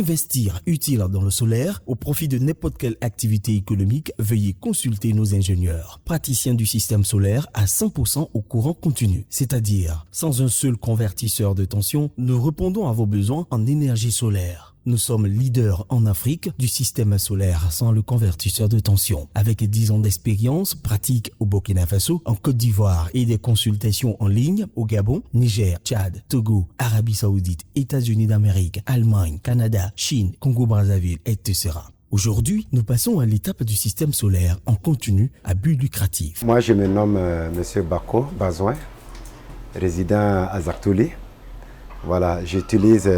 investir utile dans le solaire au profit de n'importe quelle activité économique, veuillez consulter nos ingénieurs. Praticiens du système solaire à 100% au courant continu, c'est-à-dire sans un seul convertisseur de tension, nous répondons à vos besoins en énergie solaire. Nous sommes leaders en Afrique du système solaire sans le convertisseur de tension. Avec 10 ans d'expérience pratique au Burkina Faso, en Côte d'Ivoire et des consultations en ligne au Gabon, Niger, Tchad, Togo, Arabie Saoudite, États-Unis d'Amérique, Allemagne, Canada, Chine, Congo-Brazzaville, etc. Aujourd'hui, nous passons à l'étape du système solaire en continu à but lucratif. Moi, je me nomme M. Bako Bazouin, résident à Zaktouli. Voilà, j'utilise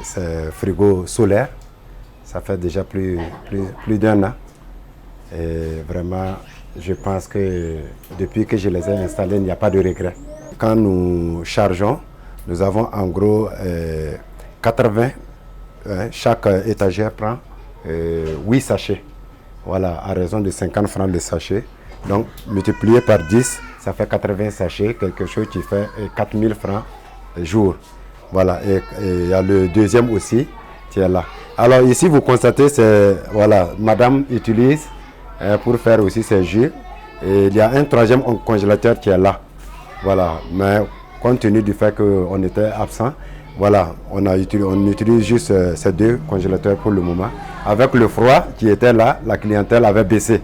ce frigo solaire. Ça fait déjà plus d'un an. Et vraiment, je pense que depuis que je les ai installés, il n'y a pas de regret. Quand nous chargeons, nous avons en gros 80. Chaque étagère prend 8 sachets. Voilà, à raison de 50 francs le sachet. Donc, multiplié par 10, ça fait 80 sachets, quelque chose qui fait 4000 francs jour. Voilà, et il y a le deuxième aussi qui est là. Alors ici, vous constatez, c'est, voilà, madame utilise pour faire aussi ses jus. Et il y a un troisième congélateur qui est là. Voilà, mais compte tenu du fait qu'on était absent, voilà, on utilise juste ces deux congélateurs pour le moment. Avec le froid qui était là, la clientèle avait baissé.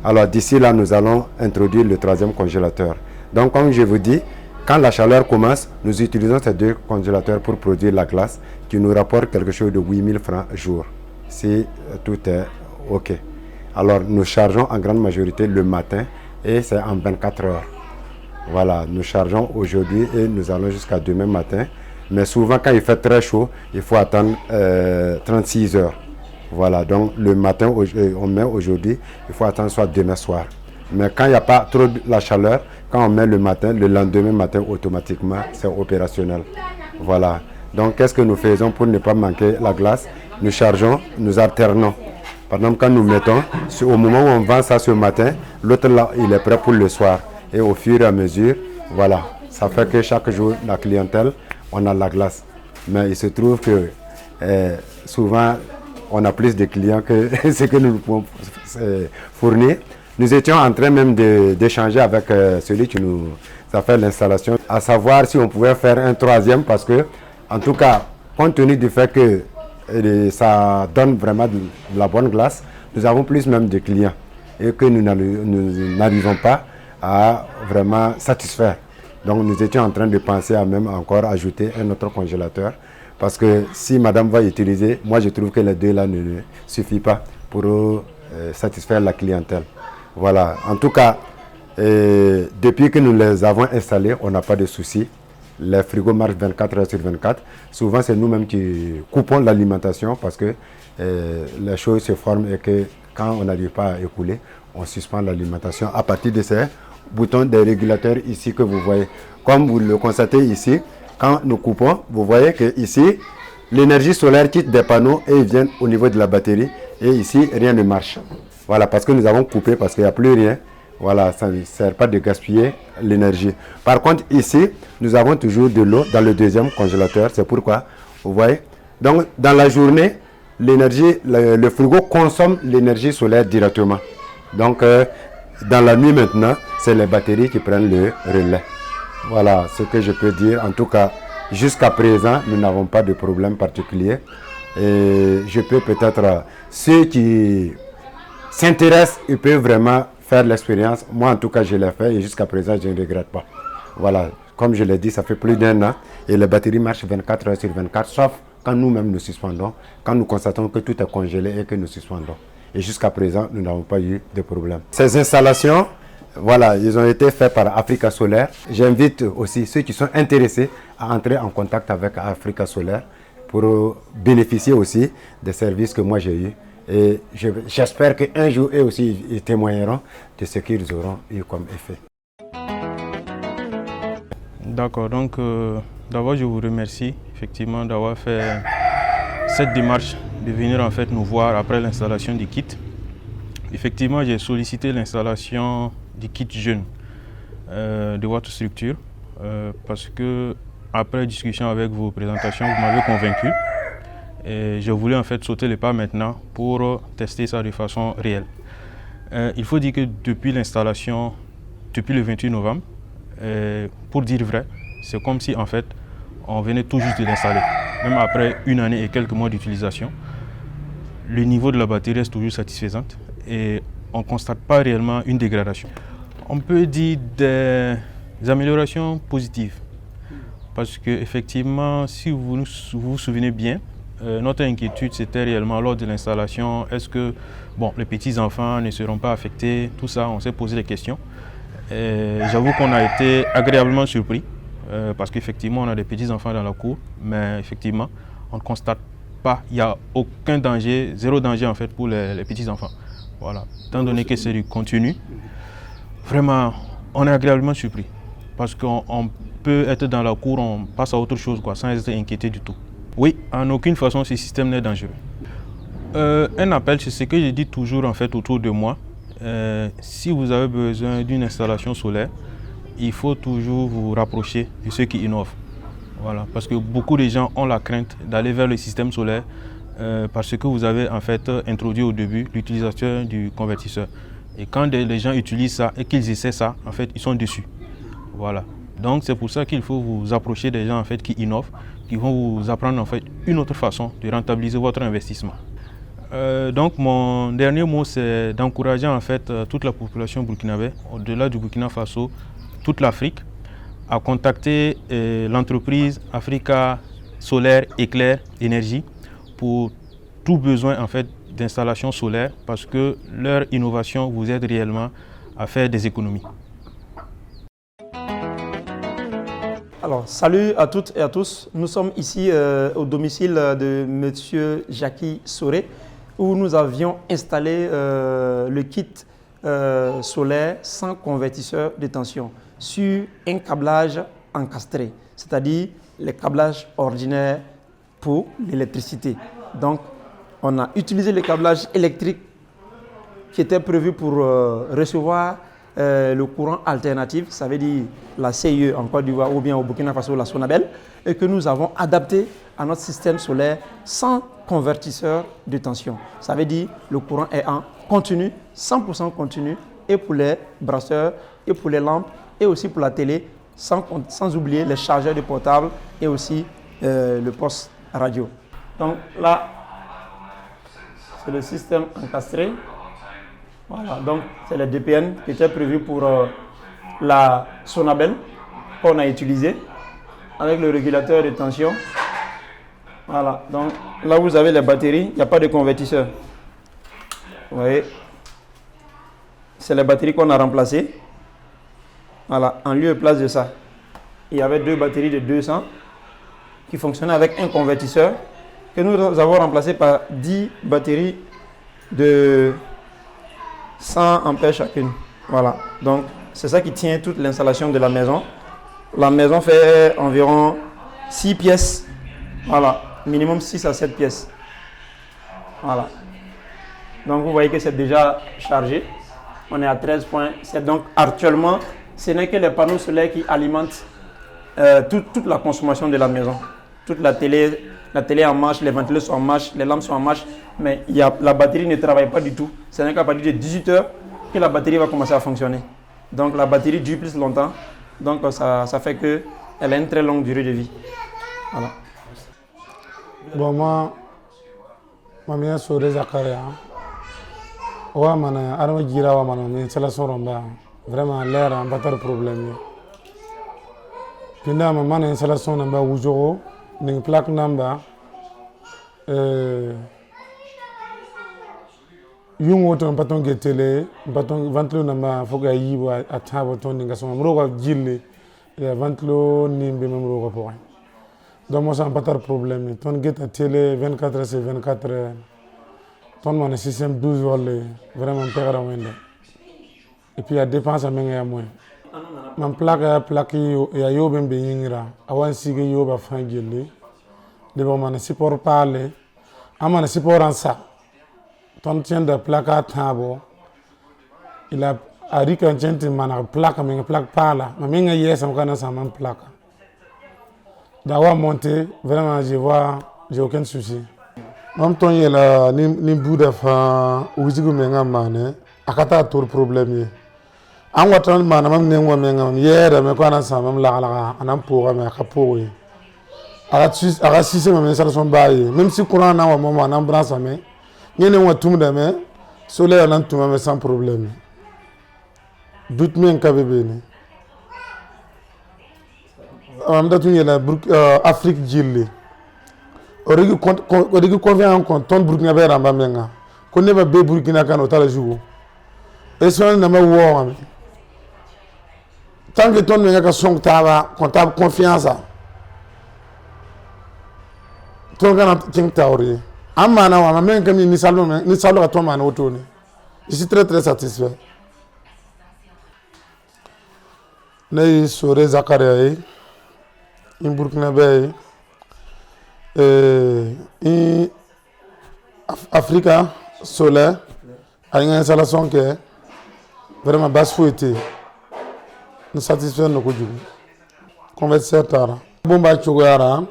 Alors d'ici là, nous allons introduire le troisième congélateur. Donc comme je vous dis, quand la chaleur commence, nous utilisons ces deux congélateurs pour produire la glace qui nous rapporte quelque chose de 8000 francs jour, si tout est OK. Alors nous chargeons en grande majorité le matin et c'est en 24 heures. Voilà, nous chargeons aujourd'hui et nous allons jusqu'à demain matin. Mais souvent quand il fait très chaud, il faut attendre 36 heures. Voilà, donc le matin, on met aujourd'hui, il faut attendre soit demain soir. Mais quand il n'y a pas trop de la chaleur, quand on met le matin, le lendemain matin, automatiquement, c'est opérationnel. Voilà. Donc, qu'est-ce que nous faisons pour ne pas manquer la glace? Nous chargeons, nous alternons. Par exemple, quand nous mettons, au moment où on vend ça ce matin, l'autre là, il est prêt pour le soir. Et au fur et à mesure, voilà. Ça fait que chaque jour, la clientèle, on a la glace. Mais il se trouve que souvent, on a plus de clients que ce que nous pouvons fournir. Nous étions en train même d'échanger avec celui qui nous a fait l'installation, à savoir si on pouvait faire un troisième parce que, en tout cas, compte tenu du fait que ça donne vraiment de la bonne glace, nous avons plus même de clients et que nous n'arrivons pas à vraiment satisfaire. Donc nous étions en train de penser à même encore ajouter un autre congélateur parce que si madame va utiliser, moi je trouve que les deux là ne suffisent pas pour satisfaire la clientèle. Voilà, en tout cas, depuis que nous les avons installés, on n'a pas de soucis. Les frigos marchent 24 heures sur 24. Souvent, c'est nous-mêmes qui coupons l'alimentation parce que les choses se forment et que quand on n'arrive pas à écouler, on suspend l'alimentation à partir de ces boutons des régulateurs ici que vous voyez. Comme vous le constatez ici, quand nous coupons, vous voyez que ici, l'énergie solaire quitte des panneaux et vient au niveau de la batterie. Et ici, rien ne marche. Voilà, parce que nous avons coupé, parce qu'il n'y a plus rien. Voilà, ça ne sert pas de gaspiller l'énergie. Par contre, ici, nous avons toujours de l'eau dans le deuxième congélateur. C'est pourquoi, vous voyez. Donc, dans la journée, l'énergie, le frigo consomme l'énergie solaire directement. Donc, dans la nuit maintenant, c'est les batteries qui prennent le relais. Voilà ce que je peux dire. En tout cas, jusqu'à présent, nous n'avons pas de problème particulier. Et je peux peut-être, ceux qui s'intéressent, ils peuvent vraiment faire l'expérience. Moi, en tout cas, je l'ai fait et jusqu'à présent, je ne regrette pas. Voilà, comme je l'ai dit, ça fait plus d'un an et les batteries marchent 24 heures sur 24, sauf quand nous-mêmes nous suspendons, quand nous constatons que tout est congelé et que nous suspendons. Et jusqu'à présent, nous n'avons pas eu de problème. Ces installations, voilà, ils ont été faits par Africa Solaire. J'invite aussi ceux qui sont intéressés à entrer en contact avec Africa Solaire pour bénéficier aussi des services que moi j'ai eus. Et j'espère qu'un jour, eux aussi, ils témoigneront de ce qu'ils auront eu comme effet. D'accord, donc d'abord je vous remercie effectivement d'avoir fait cette démarche de venir en fait nous voir après l'installation du kit. Effectivement, j'ai sollicité l'installation du kit jeune de votre structure parce que après discussion avec vos présentations, vous m'avez convaincu. Et je voulais en fait sauter le pas maintenant pour tester ça de façon réelle. Il faut dire que depuis l'installation, depuis le 28 novembre, pour dire vrai, c'est comme si en fait on venait tout juste de l'installer. Même après 1 année et quelques mois d'utilisation, le niveau de la batterie reste toujours satisfaisant et on ne constate pas réellement une dégradation. On peut dire des améliorations positives parce qu'effectivement, si vous vous souvenez bien, notre inquiétude c'était réellement lors de l'installation, est-ce que les petits-enfants ne seront pas affectés, tout ça, on s'est posé des questions. J'avoue qu'on a été agréablement surpris parce qu'effectivement on a des petits-enfants dans la cour, mais effectivement on ne constate pas, il n'y a aucun danger, zéro danger en fait pour les petits-enfants. Voilà. Étant donné que c'est du continu, vraiment on est agréablement surpris parce qu'on peut être dans la cour, on passe à autre chose sans être inquiété du tout. Oui, en aucune façon ce système n'est dangereux. Un appel, c'est ce que je dis toujours en fait autour de moi. Si vous avez besoin d'une installation solaire, il faut toujours vous rapprocher de ceux qui innovent. Voilà, parce que beaucoup de gens ont la crainte d'aller vers le système solaire parce que vous avez en fait introduit au début l'utilisation du convertisseur. Et quand les gens utilisent ça et qu'ils essaient ça, en fait, ils sont déçus. Voilà. Donc c'est pour ça qu'il faut vous approcher des gens en fait qui innovent, qui vont vous apprendre en fait une autre façon de rentabiliser votre investissement. Donc mon dernier mot c'est d'encourager en fait toute la population burkinabé, au-delà du Burkina Faso, toute l'Afrique, à contacter l'entreprise Africa Solaire Éclair Énergie pour tout besoin en fait d'installation solaire parce que leur innovation vous aide réellement à faire des économies. Alors, salut à toutes et à tous. Nous sommes ici au domicile de M. Jackie Soré où nous avions installé le kit solaire sans convertisseur de tension sur un câblage encastré, c'est-à-dire les câblages ordinaires pour l'électricité. Donc, on a utilisé le câblage électrique qui était prévu pour recevoir le courant alternatif, ça veut dire la CIE en Côte d'Ivoire ou bien au Burkina Faso, la Sonabel, et que nous avons adapté à notre système solaire sans convertisseur de tension. Ça veut dire le courant est en continu, 100% continu, et pour les brasseurs, et pour les lampes, et aussi pour la télé, sans oublier les chargeurs de portable et aussi le poste radio. Donc là, c'est le système encastré. Voilà, donc c'est le DPN qui était prévu pour la Sonabel qu'on a utilisé avec le régulateur de tension. Voilà, donc là vous avez les batteries, il n'y a pas de convertisseur. Vous voyez, c'est les batteries qu'on a remplacées. Voilà, en lieu et place de ça. Il y avait 2 batteries de 200 qui fonctionnaient avec un convertisseur que nous avons remplacé par 10 batteries de 100 ampères chacune. Voilà, donc c'est ça qui tient toute l'installation de la maison. La maison fait environ 6 pièces. Voilà, minimum 6 à 7 pièces. Voilà. Donc vous voyez que c'est déjà chargé. On est à 13,7. Donc actuellement, ce n'est que les panneaux solaires qui alimentent toute la consommation de la maison. Toute la télé en marche, les ventilateurs sont en marche, les lampes sont en marche, mais la batterie ne travaille pas du tout. Ce n'est qu'à partir de 18 heures que la batterie va commencer à fonctionner. Donc la batterie dure plus longtemps, donc ça fait qu'elle a une très longue durée de vie. Voilà. Bon, moi, je suis Soré Zakaria. Ouais, man, arme gira wa man, mais c'est la soromba. Vraiment, l'air a pas de problème. Puis là, man, installation namba wujoro, ning plaque namba. Yung woto baton getele, baton ventilo namba foga yiwa atabo ton ninga so mroga jille ya ventilo nimbe mroga po. Donc moi ça pas de problème. Ton get à télé 24 heures sur 24 heures. Ton mon système 12 volts vraiment perdre wende. Et puis la dépense à menga moins. Man plaque ya yo bembe yingra awan sige yo ba fangele. De bon man support parler. Amana support en ça. Ton tient de plaque à table. Il a dit qu'un gentleman a plaque mais plaque pas là. Mais menga yes on connaît ça man plaque. D'avoir monté, vraiment, j'ai aucun souci. Mam ton yela ni buda fa uzigu menga mane akata tour problème ye. An watan mana mam ne ngwa menga mam yera me kwana sa mam la anam pour me akapo ye. Aga sisi mam installation baye même si courant na wa mama nan branche me ñene wa tum de me soleil nan tum me sans problème. Doute men ka bébé ni. Am da tun yela Afrique jilli. Origi convient en compte ton Burkina Faso ramba menga ko ne ba be Burkina kan o tala jugo e so na ma wo ami tant que ton menga ka son taba comptable confiance ton kana ting tawri amma na wa men kam ni salo ka to man otoni je suis très satisfait nay Sore Zakaria in Burkina Faso in Africa solaire a une installation qui est vraiment basse fouettée. Nous satisfaisons nos coups. Convertisseur tara. Bomba chugara,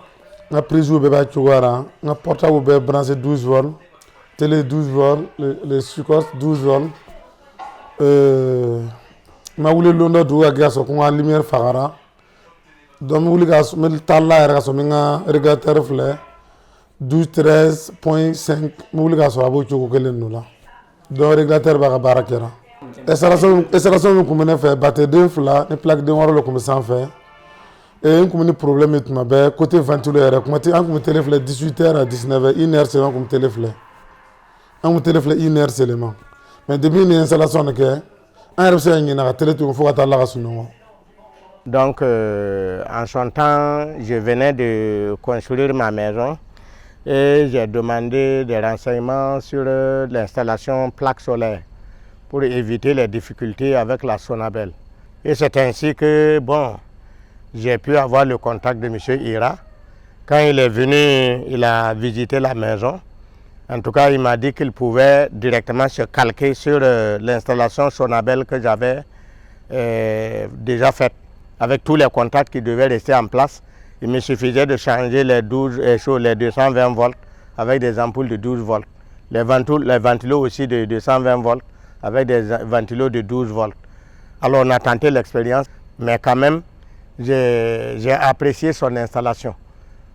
na prise ou bébé chugara, na portable bébé branché 12 volts, télé 12 volts, les sucos 12 volts. Ma voulu l'onde d'où à gaz au con lumière fagara. Donc, vous voulez tala régulateur flare 12-13.5 vous voulez donc régulateur barakera installation comme fait batterie deux fla une plaque de le comme ça fait et comme problème est ma côté ventilateur comme téléphone 18h à 19h 1h c'est comme téléphone un téléphone 1h seulement mais depuis une installation que un RC n'a téléphone faut attendre la suite. Donc, en son temps, je venais de construire ma maison et j'ai demandé des renseignements sur l'installation plaque solaire pour éviter les difficultés avec la Sonabel. Et c'est ainsi que, bon, j'ai pu avoir le contact de M. Ira. Quand il est venu, il a visité la maison. En tout cas, il m'a dit qu'il pouvait directement se calquer sur l'installation Sonabel que j'avais déjà faite. Avec tous les contacts qui devaient rester en place, il me suffisait de changer les 220 volts avec des ampoules de 12 volts. Les ventilos aussi de 220 volts avec des ventilos de 12 volts. Alors on a tenté l'expérience, mais quand même, j'ai apprécié son installation.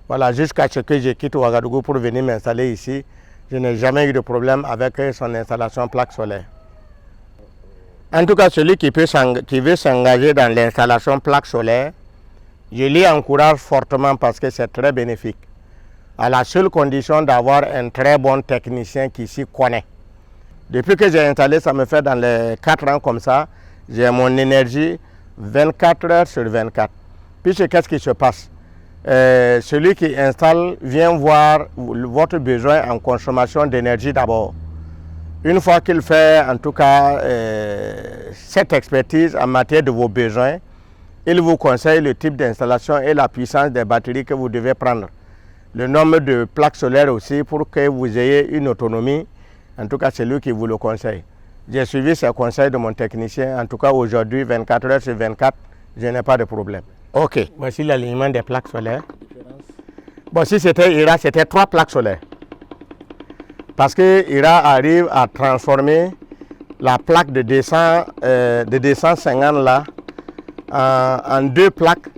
Voilà, jusqu'à ce que je quitte Ouagadougou pour venir m'installer ici, je n'ai jamais eu de problème avec son installation plaque solaire. En tout cas, celui qui veut s'engager dans l'installation plaque solaire, je l'y encourage fortement parce que c'est très bénéfique. À la seule condition d'avoir un très bon technicien qui s'y connaît. Depuis que j'ai installé, ça me fait dans les 4 ans comme ça, j'ai mon énergie 24 heures sur 24. Puis qu'est-ce qui se passe? Celui qui installe vient voir votre besoin en consommation d'énergie d'abord. Une fois qu'il fait en tout cas cette expertise en matière de vos besoins, il vous conseille le type d'installation et la puissance des batteries que vous devez prendre. Le nombre de plaques solaires aussi pour que vous ayez une autonomie. En tout cas, c'est lui qui vous le conseille. J'ai suivi ces conseils de mon technicien. En tout cas, aujourd'hui, 24 heures sur 24, je n'ai pas de problème. Ok, voici l'alignement des plaques solaires. Bon, si c'était Ira, c'était 3 plaques solaires. Parce que Ira arrive à transformer la plaque de 250 là en 2 plaques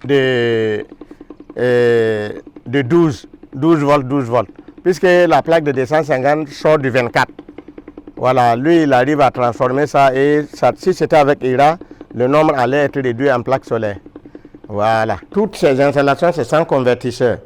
de 12 volts. Puisque la plaque de 250 sort du 24. Voilà, lui il arrive à transformer ça et ça, si c'était avec Ira, le nombre allait être réduit en plaques solaires. Voilà, toutes ces installations c'est sans convertisseur.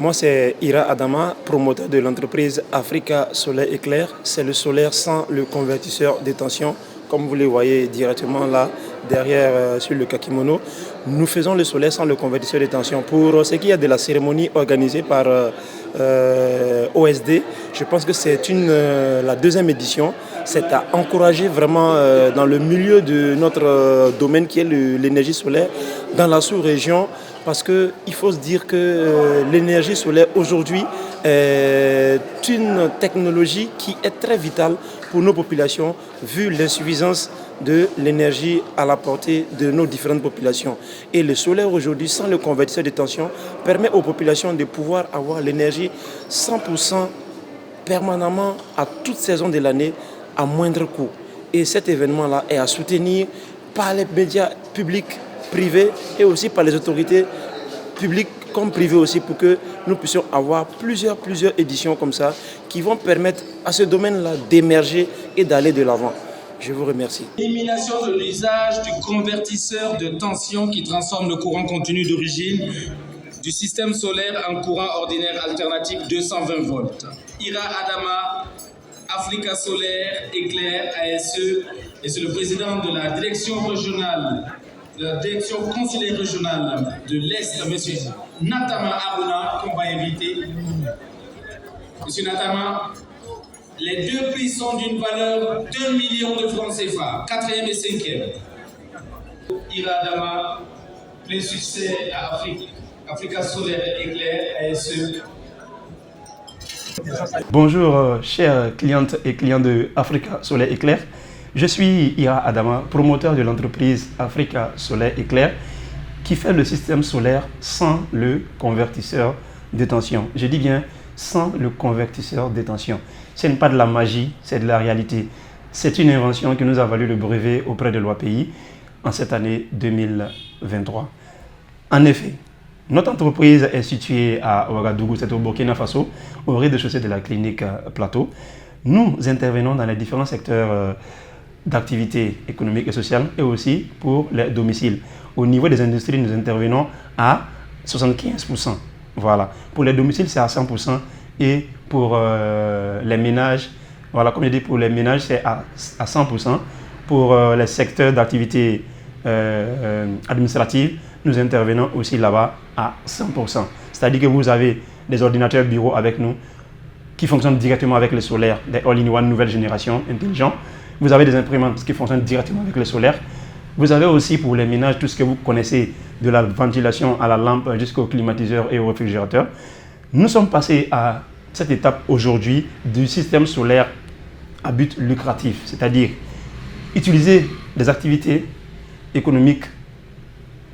Moi, c'est Ira Adama, promoteur de l'entreprise Africa Solaire Éclair. C'est le solaire sans le convertisseur de tension, comme vous le voyez directement là, derrière sur le kakimono. Nous faisons le solaire sans le convertisseur de tension. Pour ce qui est de la cérémonie organisée par OSD. Je pense que c'est la deuxième édition. C'est à encourager vraiment dans le milieu de notre domaine qui est l'énergie solaire dans la sous-région, parce qu'il faut se dire que l'énergie solaire aujourd'hui est une technologie qui est très vitale pour nos populations vu l'insuffisance de l'énergie à la portée de nos différentes populations. Et le solaire aujourd'hui, sans le convertisseur de tension, permet aux populations de pouvoir avoir l'énergie 100% permanemment à toute saison de l'année à moindre coût. Et cet événement-là est à soutenir par les médias publics, privés et aussi par les autorités publiques comme privées aussi, pour que nous puissions avoir plusieurs éditions comme ça qui vont permettre à ce domaine-là d'émerger et d'aller de l'avant. Je vous remercie. Élimination de l'usage du convertisseur de tension qui transforme le courant continu d'origine du système solaire en courant ordinaire alternatif 220 volts. Ira Adama, Africa Solaire, Éclair, ASE, et c'est le président de la direction régionale, de la direction consulaire régionale de l'Est, M. Natama Aruna, qu'on va inviter. M. Natama, les deux prix sont d'une valeur de 2 millions de francs CFA, 4e et 5e. Ira Adama, plein succès à Africa Solaire Éclair, ASE. Bonjour chères clientes et clients de Africa Solaire Éclair. Je suis Ira Adama, promoteur de l'entreprise Africa Solaire Éclair qui fait le système solaire sans le convertisseur de tension. Je dis bien sans le convertisseur de tension. Ce n'est pas de la magie, c'est de la réalité. C'est une invention qui nous a valu le brevet auprès de l'OAPI en cette année 2023. En effet, notre entreprise est située à Ouagadougou, c'est au Burkina Faso, au rez-de-chaussée de la clinique Plateau. Nous intervenons dans les différents secteurs d'activité économique et sociale et aussi pour les domiciles. Au niveau des industries, nous intervenons à 75%. Voilà. Pour les domiciles, c'est à 100% et pour les ménages, voilà, comme je dis, pour les ménages, c'est à 100%. Pour les secteurs d'activité administrative, nous intervenons aussi là-bas à 100%. C'est-à-dire que vous avez des ordinateurs bureaux avec nous qui fonctionnent directement avec le solaire, des all-in-one nouvelle génération intelligents. Vous avez des imprimantes qui fonctionnent directement avec le solaire. Vous avez aussi pour les ménages tout ce que vous connaissez, de la ventilation à la lampe jusqu'au climatiseur et au réfrigérateur. Nous sommes passés à cette étape aujourd'hui du système solaire à but lucratif, c'est-à-dire utiliser des activités économiques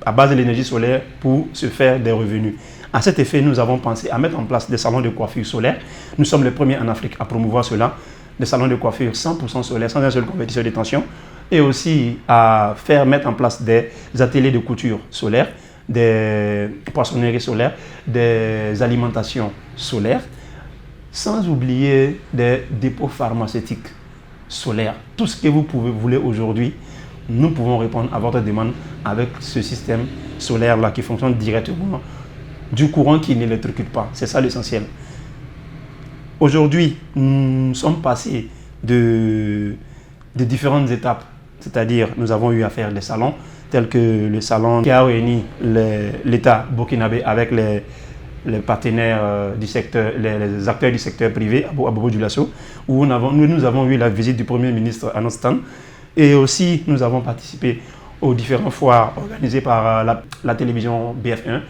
à base de l'énergie solaire pour se faire des revenus. À cet effet, nous avons pensé à mettre en place des salons de coiffure solaire. Nous sommes les premiers en Afrique à promouvoir cela, des salons de coiffure 100% solaire, sans un seul convertisseur de tension, et aussi à mettre en place des ateliers de couture solaire, des poissonneries solaires, des alimentations solaires, sans oublier des dépôts pharmaceutiques solaires. Tout ce que vous voulez aujourd'hui, nous pouvons répondre à votre demande avec ce système solaire-là qui fonctionne directement du courant qui n'électrocute pas. C'est ça l'essentiel. Aujourd'hui, nous sommes passés de différentes étapes. C'est-à-dire, nous avons eu à faire des salons, tels que le salon qui a réuni l'État burkinabé avec les partenaires du secteur, les acteurs du secteur privé à Bobo-Dioulasso, où nous avons eu la visite du Premier ministre à notre stand. Et aussi, nous avons participé aux différentes foires organisées par la télévision BF1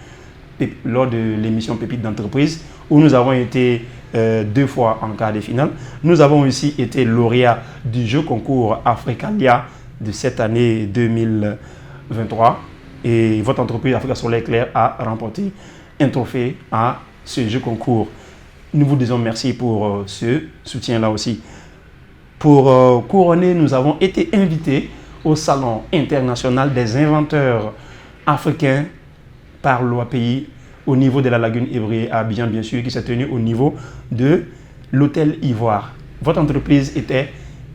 lors de l'émission Pépites d'entreprise, où nous avons été 2 fois en quart de finale. Nous avons aussi été lauréats du jeu concours Africalia de cette année 2023. Et votre entreprise Africa Solaire Éclair a remporté un trophée à ce jeu concours. Nous vous disons merci pour ce soutien-là aussi. Pour couronner, nous avons été invités au Salon international des inventeurs africains par l'OAPI au niveau de la lagune Évrier à Abidjan, bien sûr, qui s'est tenu au niveau de l'hôtel Ivoire. Votre entreprise était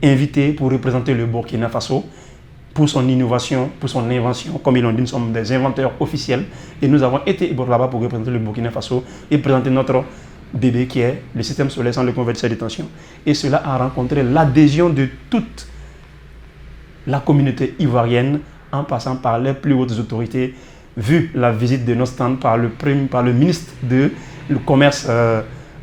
invitée pour représenter le Burkina Faso pour son innovation, pour son invention. Comme ils l'ont dit, nous sommes des inventeurs officiels et nous avons été là-bas pour représenter le Burkina Faso et présenter notre bébé qui est le système solaire sans le convertisseur de tension. Et cela a rencontré l'adhésion de toute la communauté ivoirienne en passant par les plus hautes autorités, vu la visite de nos stands par le ministre du commerce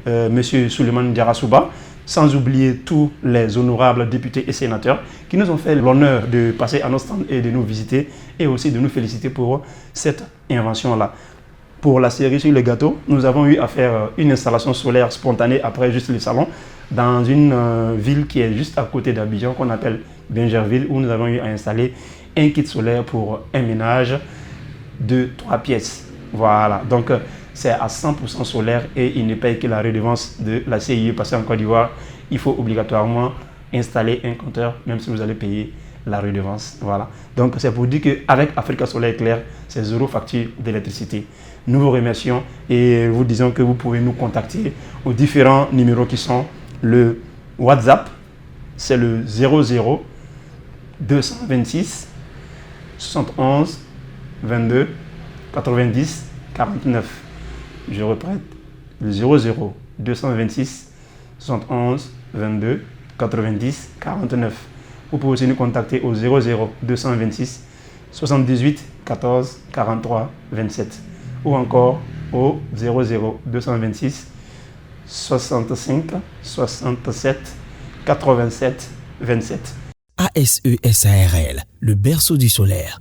M. Souleymane Diarra-Souba, sans oublier tous les honorables députés et sénateurs qui nous ont fait l'honneur de passer à nos stands et de nous visiter et aussi de nous féliciter pour cette invention-là. Pour la série sur le gâteau, nous avons eu à faire une installation solaire spontanée après juste le salon dans une ville qui est juste à côté d'Abidjan qu'on appelle Bingerville, où nous avons eu à installer un kit solaire pour un ménage de 3 pièces. Voilà, donc c'est à 100% solaire et il ne paye que la redevance de la CIE parce qu'en Côte d'Ivoire, il faut obligatoirement installer un compteur même si vous allez payer la redevance. Voilà, donc c'est pour dire qu'avec Africa Solaire Clair, c'est 0 facture d'électricité. Nous vous remercions et vous disons que vous pouvez nous contacter aux différents numéros qui sont le WhatsApp, c'est le 00 226 71 22 90 49. Je répète, le 00 226 71 22 90 49. Vous pouvez aussi nous contacter au 00 226 78 14 43 27 ou encore au 00 226 65 67 87 27. ASE SARL, le berceau du solaire.